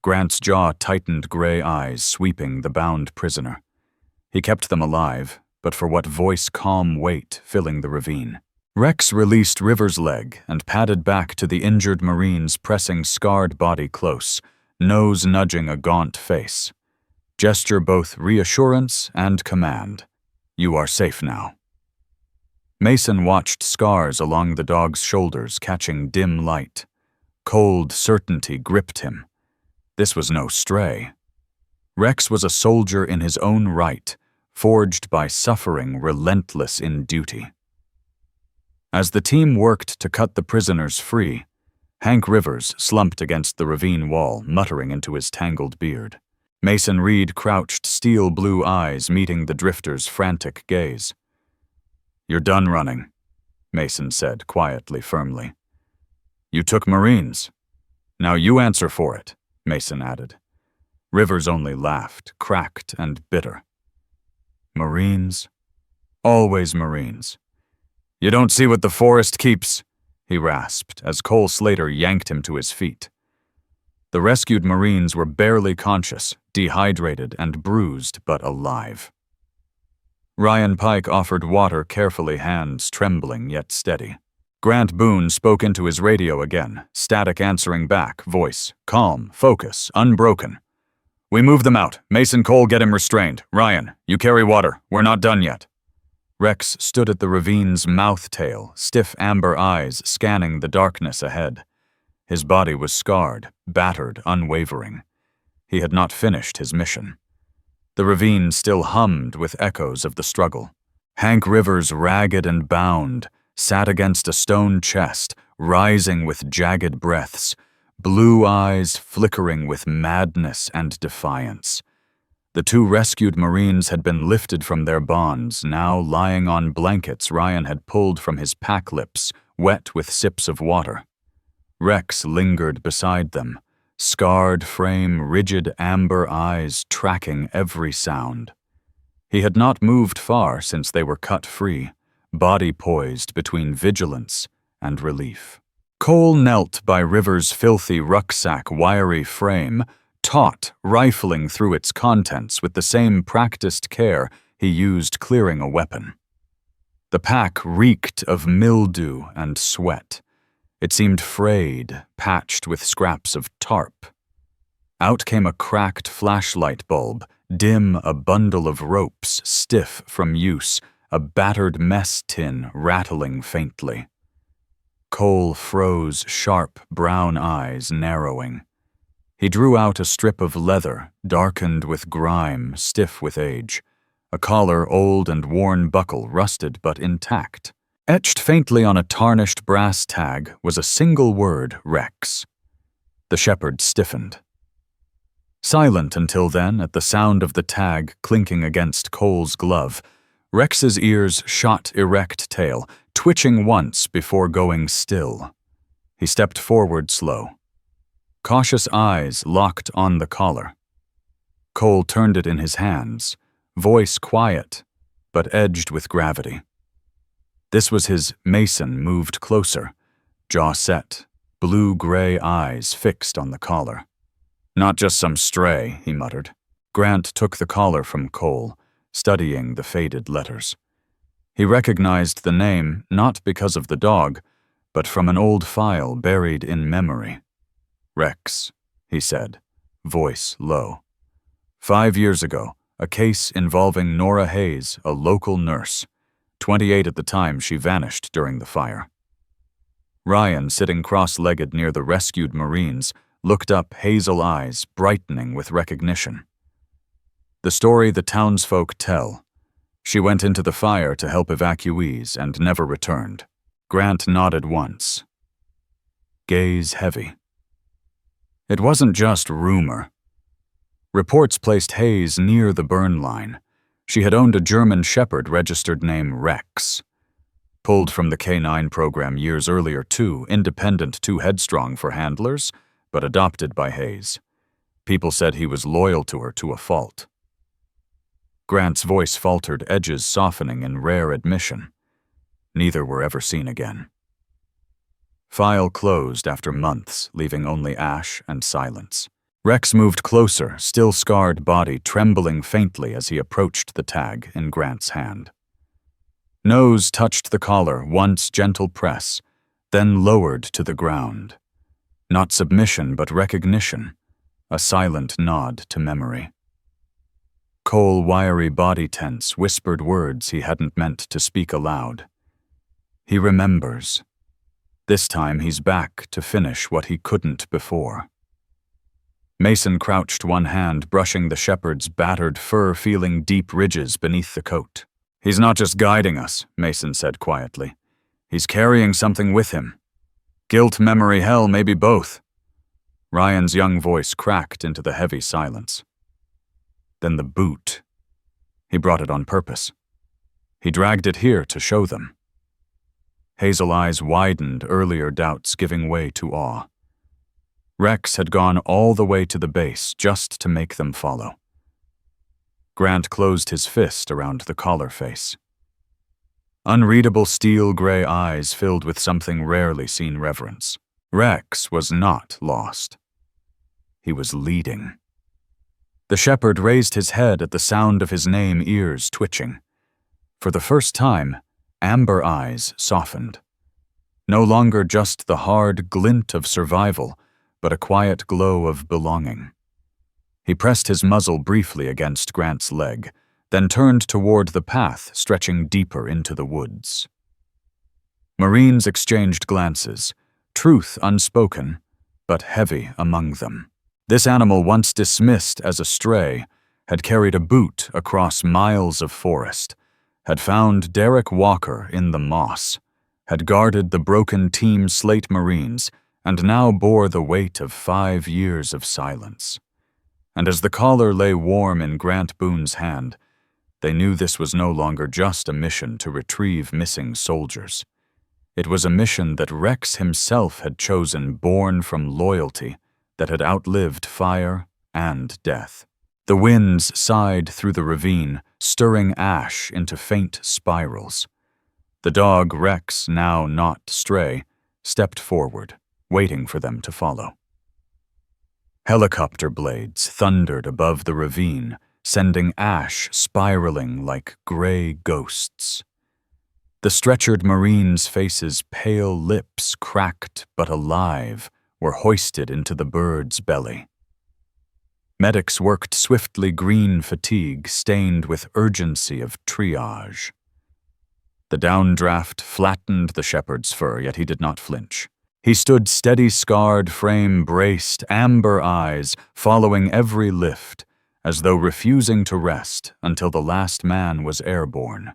Grant's jaw tightened, gray eyes sweeping the bound prisoner. He kept them alive, but for what voice-calm weight filling the ravine. Rex released Rivers' leg and padded back to the injured Marine's pressing scarred body close, nose nudging a gaunt face. Gesture both reassurance and command. "You are safe now." Mason watched scars along the dog's shoulders catching dim light. Cold certainty gripped him. This was no stray. Rex was a soldier in his own right, forged by suffering, relentless in duty. As the team worked to cut the prisoners free, Hank Rivers slumped against the ravine wall, muttering into his tangled beard. Mason Reed crouched, steel blue eyes meeting the drifter's frantic gaze. "You're done running," Mason said, quietly, firmly. "You took Marines. Now you answer for it," Mason added. Rivers only laughed, cracked and bitter. "Marines? Always Marines. You don't see what the forest keeps," he rasped as Cole Slater yanked him to his feet. The rescued Marines were barely conscious, dehydrated and bruised, but alive. Ryan Pike offered water carefully, hands trembling yet steady. Grant Boone spoke into his radio again, static answering back, voice, calm, focus, unbroken. "We move them out. Mason Cole, get him restrained. Ryan, you carry water. We're not done yet." Rex stood at the ravine's mouth tail, stiff amber eyes scanning the darkness ahead. His body was scarred, battered, unwavering. He had not finished his mission. The ravine still hummed with echoes of the struggle. Hank Rivers, ragged and bound, sat against a stone chest, rising with jagged breaths, blue eyes flickering with madness and defiance. The two rescued Marines had been lifted from their bonds, now lying on blankets Ryan had pulled from his pack lips, wet with sips of water. Rex lingered beside them, scarred frame, rigid amber eyes tracking every sound. He had not moved far since they were cut free, body poised between vigilance and relief. Cole knelt by Rivers' filthy rucksack wiry frame, taut, rifling through its contents with the same practiced care he used clearing a weapon. The pack reeked of mildew and sweat. It seemed frayed, patched with scraps of tarp. Out came a cracked flashlight bulb, dim a bundle of ropes, stiff from use, a battered mess tin rattling faintly. Cole froze, sharp brown eyes narrowing. He drew out a strip of leather, darkened with grime, stiff with age. A collar, old and worn buckle, rusted but intact. Etched faintly on a tarnished brass tag was a single word, Rex. The shepherd stiffened. Silent until then, at the sound of the tag clinking against Cole's glove, Rex's ears shot erect tail, twitching once before going still. He stepped forward slow. Cautious eyes locked on the collar. Cole turned it in his hands, voice quiet, but edged with gravity. This was his Mason moved closer, jaw set, blue-gray eyes fixed on the collar. "Not just some stray," he muttered. Grant took the collar from Cole, studying the faded letters. He recognized the name not because of the dog, but from an old file buried in memory. "Rex," he said, voice low. 5 years ago, a case involving Nora Hayes, a local nurse. 28 at the time she vanished during the fire. Ryan, sitting cross-legged near the rescued Marines, looked up, hazel eyes brightening with recognition. "The story the townsfolk tell. She went into the fire to help evacuees and never returned." Grant nodded once. Gaze heavy. It wasn't just rumor. Reports placed Hayes near the burn line. She had owned a German shepherd registered name Rex. Pulled from the K9 program years earlier too, independent, too headstrong for handlers, but adopted by Hayes. People said he was loyal to her to a fault. Grant's voice faltered, edges softening in rare admission. Neither were ever seen again. File closed after months, leaving only ash and silence. Rex moved closer, still scarred body trembling faintly as he approached the tag in Grant's hand. Nose touched the collar, once gentle press, then lowered to the ground. Not submission, but recognition, a silent nod to memory. Cole, wiry body tense, whispered words he hadn't meant to speak aloud. He remembers. This time he's back to finish what he couldn't before. Mason crouched, one hand brushing the shepherd's battered fur, feeling deep ridges beneath the coat. "He's not just guiding us," Mason said quietly. "He's carrying something with him. Guilt, memory, hell, maybe both." Ryan's young voice cracked into the heavy silence. Then the boot. He brought it on purpose. He dragged it here to show them. Hazel eyes widened, earlier doubts giving way to awe. Rex had gone all the way to the base just to make them follow. Grant closed his fist around the collar face. Unreadable steel-gray eyes filled with something rarely seen reverence. Rex was not lost. He was leading. The shepherd raised his head at the sound of his name, ears twitching. For the first time, amber eyes softened. No longer just the hard glint of survival, but a quiet glow of belonging. He pressed his muzzle briefly against Grant's leg, then turned toward the path stretching deeper into the woods. Marines exchanged glances, truth unspoken, but heavy among them. This animal, once dismissed as a stray, had carried a boot across miles of forest, had found Derek Walker in the moss, had guarded the broken Team Slate Marines, and now bore the weight of 5 years of silence. And as the collar lay warm in Grant Boone's hand, they knew this was no longer just a mission to retrieve missing soldiers. It was a mission that Rex himself had chosen, born from loyalty that had outlived fire and death. The winds sighed through the ravine, stirring ash into faint spirals. The dog, Rex, now not Stray, stepped forward, waiting for them to follow. Helicopter blades thundered above the ravine, sending ash spiraling like gray ghosts. The stretchered Marines' faces' pale lips, cracked but alive, were hoisted into the bird's belly. Medics worked swiftly, green fatigue stained with urgency of triage. The downdraft flattened the shepherd's fur, yet he did not flinch. He stood steady, scarred frame braced, amber eyes following every lift, as though refusing to rest until the last man was airborne.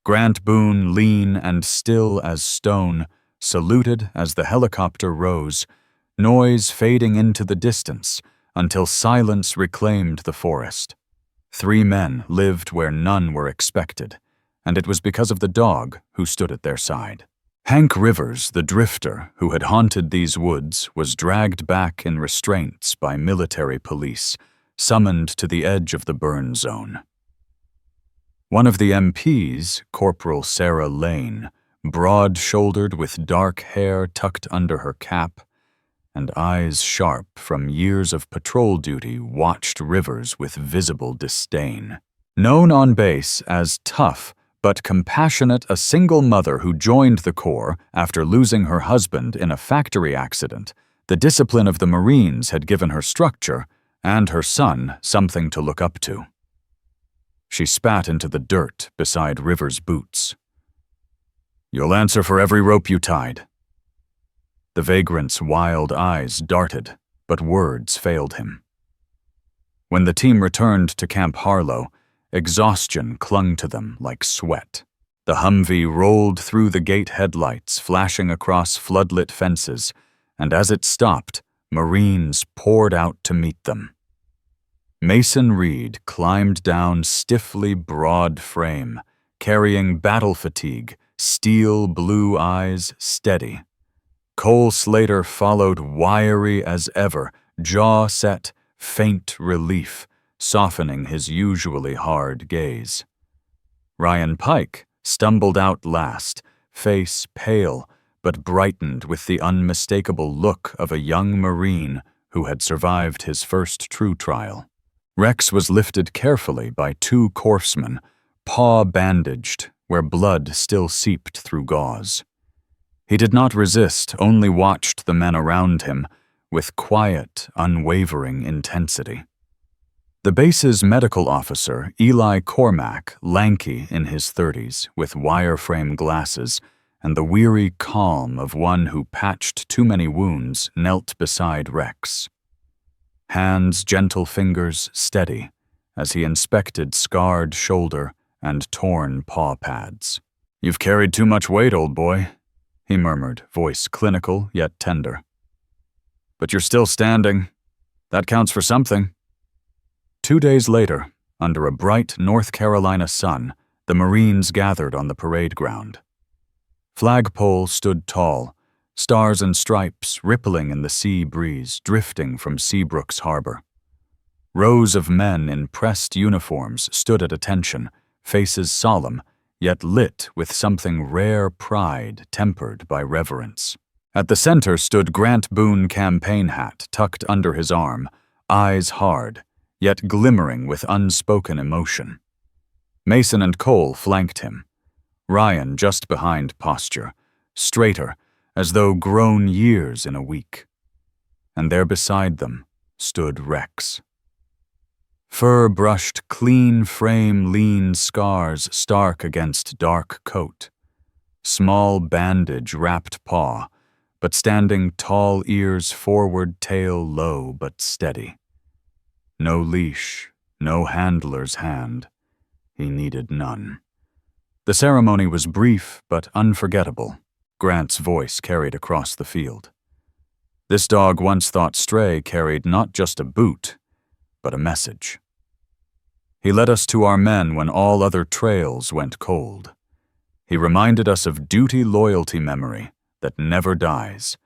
Grant Boone, lean and still as stone, saluted as the helicopter rose, noise fading into the distance until silence reclaimed the forest. 3 men lived where none were expected, and it was because of the dog who stood at their side. Hank Rivers, the drifter who had haunted these woods, was dragged back in restraints by military police, summoned to the edge of the burn zone. One of the MPs, Corporal Sarah Lane, broad-shouldered with dark hair tucked under her cap and eyes sharp from years of patrol duty, watched Rivers with visible disdain. Known on base as tough but compassionate, a single mother who joined the Corps after losing her husband in a factory accident, the discipline of the Marines had given her structure and her son something to look up to. She spat into the dirt beside Rivers' boots. "You'll answer for every rope you tied." The vagrant's wild eyes darted, but words failed him. When the team returned to Camp Harlow, exhaustion clung to them like sweat. The Humvee rolled through the gate headlights, flashing across floodlit fences, and as it stopped, Marines poured out to meet them. Mason Reed climbed down stiffly broad frame, carrying battle fatigue, steel blue eyes steady. Cole Slater followed, wiry as ever, jaw set, faint relief, softening his usually hard gaze. Ryan Pike stumbled out last, face pale, but brightened with the unmistakable look of a young Marine who had survived his first true trial. Rex was lifted carefully by 2 corpsmen, paw bandaged, where blood still seeped through gauze. He did not resist, only watched the men around him with quiet, unwavering intensity. The base's medical officer, Eli Cormack, lanky in his 30s, with wireframe glasses and the weary calm of one who patched too many wounds, knelt beside Rex. Hands, gentle fingers, steady, as he inspected scarred shoulder and torn paw pads. "You've carried too much weight, old boy," he murmured, voice clinical yet tender. "But you're still standing. That counts for something." 2 days later, under a bright North Carolina sun, the Marines gathered on the parade ground. Flagpole stood tall, stars and stripes rippling in the sea breeze, drifting from Seabrook's harbor. Rows of men in pressed uniforms stood at attention, faces solemn, yet lit with something rare pride tempered by reverence. At the center stood Grant Boone, campaign hat tucked under his arm, eyes hard, yet glimmering with unspoken emotion. Mason and Cole flanked him. Ryan just behind posture, straighter, as though grown years in a week. And there beside them stood Rex. Fur-brushed, clean frame, lean scars stark against dark coat. Small bandage wrapped paw, but standing tall ears forward, tail low but steady. No leash, no handler's hand. He needed none. The ceremony was brief but unforgettable. Grant's voice carried across the field. This dog once thought Stray carried not just a boot, but a message. He led us to our men when all other trails went cold. He reminded us of duty, loyalty, memory that never dies.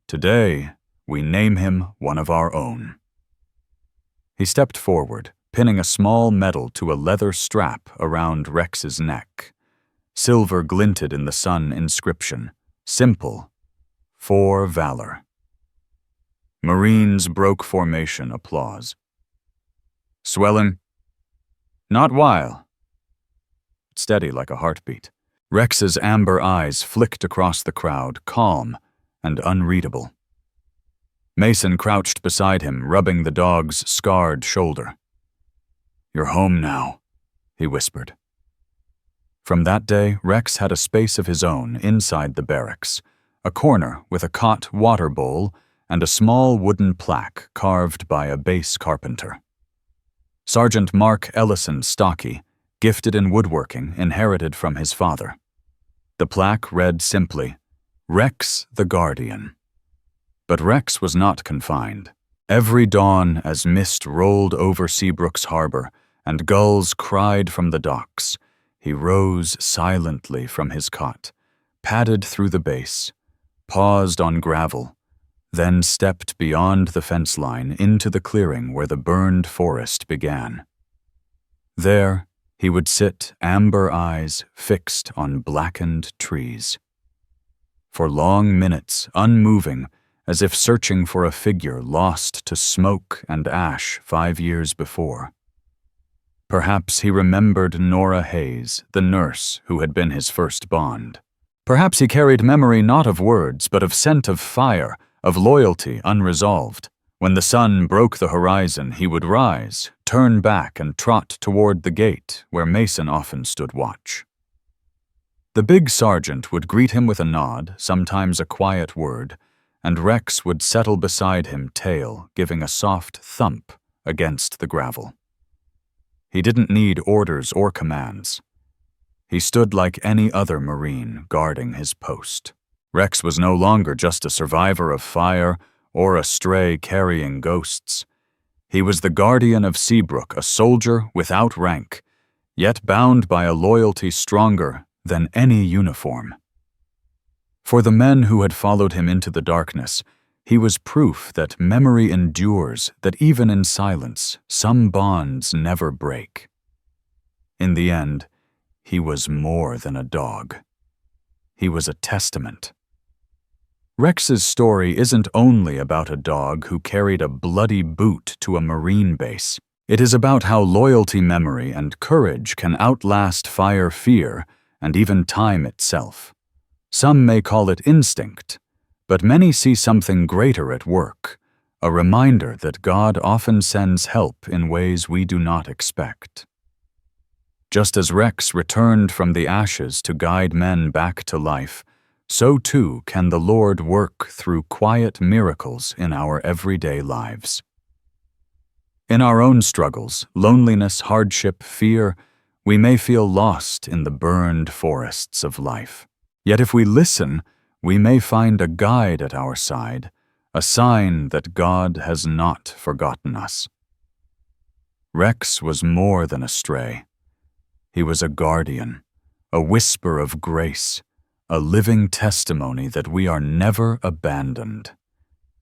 Today, we name him one of our own. He stepped forward, pinning a small medal to a leather strap around Rex's neck. Silver glinted in the sun inscription, simple, for valor. Marines broke formation, applause. Swelling? Not while. Steady like a heartbeat. Rex's amber eyes flicked across the crowd, calm and unreadable. Mason crouched beside him, rubbing the dog's scarred shoulder. You're home now, he whispered. From that day, Rex had a space of his own inside the barracks, a corner with a cot water bowl and a small wooden plaque carved by a base carpenter. Sergeant Mark Ellison Stocky, gifted in woodworking, inherited from his father. The plaque read simply, Rex the Guardian. But Rex was not confined. Every dawn, as mist rolled over Seabrook's harbor and gulls cried from the docks, he rose silently from his cot, padded through the base, paused on gravel, then stepped beyond the fence line into the clearing where the burned forest began. There, he would sit, amber eyes fixed on blackened trees. For long minutes, unmoving, as if searching for a figure lost to smoke and ash 5 years before. Perhaps he remembered Nora Hayes, the nurse who had been his first bond. Perhaps he carried memory not of words, but of scent of fire, of loyalty unresolved. When the sun broke the horizon, he would rise, turn back and trot toward the gate where Mason often stood watch. The big sergeant would greet him with a nod, sometimes a quiet word, and Rex would settle beside him, tail giving a soft thump against the gravel. He didn't need orders or commands. He stood like any other Marine guarding his post. Rex was no longer just a survivor of fire or a stray carrying ghosts. He was the guardian of Seabrook, a soldier without rank, yet bound by a loyalty stronger than any uniform. For the men who had followed him into the darkness, he was proof that memory endures, that even in silence, some bonds never break. In the end, he was more than a dog. He was a testament. Rex's story isn't only about a dog who carried a bloody boot to a Marine base. It is about how loyalty, memory, and courage can outlast fire, fear, and even time itself. Some may call it instinct, but many see something greater at work, a reminder that God often sends help in ways we do not expect. Just as Rex returned from the ashes to guide men back to life, so too can the Lord work through quiet miracles in our everyday lives. In our own struggles, loneliness, hardship, fear, we may feel lost in the burned forests of life. Yet if we listen, we may find a guide at our side, a sign that God has not forgotten us. Rex was more than a stray. He was a guardian, a whisper of grace, a living testimony that we are never abandoned.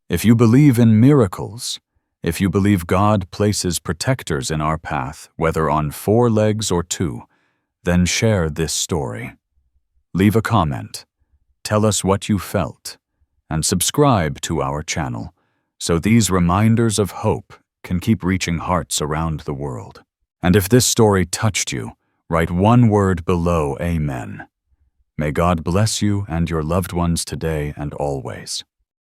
If you believe in miracles, if you believe God places protectors in our path, whether on 4 legs or 2, then share this story. Leave a comment, tell us what you felt, and subscribe to our channel so these reminders of hope can keep reaching hearts around the world. And if this story touched you, write one word below Amen. May God bless you and your loved ones today and always.